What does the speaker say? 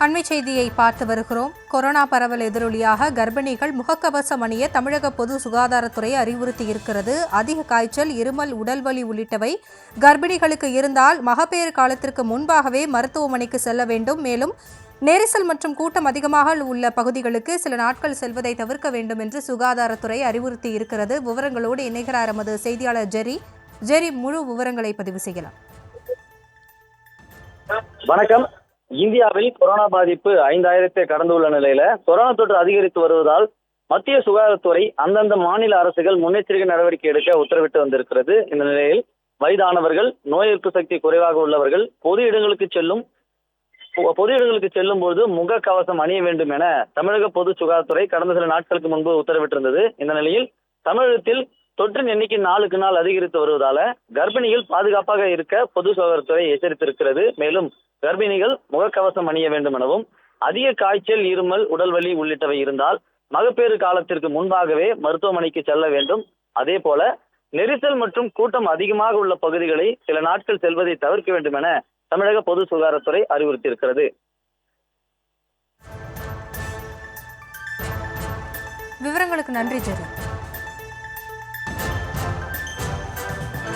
அண்மை செய்தியை பார்த்து வருகிறோம். கொரோனா பரவல் எதிரொலியாக கர்ப்பிணிகள் முகக்கவசம் அணிய தமிழக பொது சுகாதாரத்துறை அறிவுறுத்தியிருக்கிறது. அதிக காய்ச்சல், இருமல், உடல்வலி உள்ளிட்டவை கர்ப்பிணிகளுக்கு இருந்தால் மகப்பேறு காலத்திற்கு முன்பாகவே மருத்துவமனைக்கு செல்ல வேண்டும். மேலும் நெரிசல் மற்றும் கூட்டம் அதிகமாக உள்ள பகுதிகளுக்கு சில நாட்கள் செல்வதை தவிர்க்க வேண்டும் என்று சுகாதாரத்துறை அறிவுறுத்தியிருக்கிறது. விவரங்களோடு இணைகிறார் எமது செய்தியாளர் ஜெரி. முழு விவரங்களை பதிவு செய்யலாம். வணக்கம். இந்தியாவில் கொரோனா பாதிப்பு 5000 கடந்துள்ள நிலையில கொரோனா தொற்று அதிகரித்து வருவதால் மத்திய சுகாதாரத்துறை அந்தந்த மாநில அரசுகள் முன்னெச்சரிக்கை நடவடிக்கை எடுக்க உத்தரவிட்டு வந்திருக்கிறது. இந்த நிலையில் வயதானவர்கள், நோய் எதிர்ப்பு சக்தி குறைவாக உள்ளவர்கள் பொது இடங்களுக்கு செல்லும் போது முக கவசம் அணிய வேண்டும் என தமிழக பொது சுகாதாரத்துறை கடந்த சில நாட்களுக்கு முன்பு உத்தரவிட்டிருந்தது. இந்த நிலையில் தமிழகத்தில் தொற்றின் எண்ணிக்கை நாளுக்கு நாள் அதிகரித்து வருவதால கர்ப்பிணிகள் பாதுகாப்பாக இருக்க பொது சுகாதாரத்துறை எச்சரித்திருக்கிறது. மேலும் கர்ப்பிணிகள் முகக்கவசம் அணிய வேண்டும் எனவும், அதிக காய்ச்சல், இருமல், உடல்வலி உள்ளிட்டவை இருந்தால் மகப்பேறு காலத்திற்கு முன்பாகவே மருத்துவமனைக்கு செல்ல வேண்டும். அதே போல நெரிசல் மற்றும் கூட்டம் அதிகமாக உள்ள பகுதிகளை சில நாட்கள் செல்வதை தவிர்க்க வேண்டும் என தமிழக பொது சுகாதாரத்துறை அறிவுறுத்தியிருக்கிறது. விவரங்களுக்கு நன்றி ஜெரி.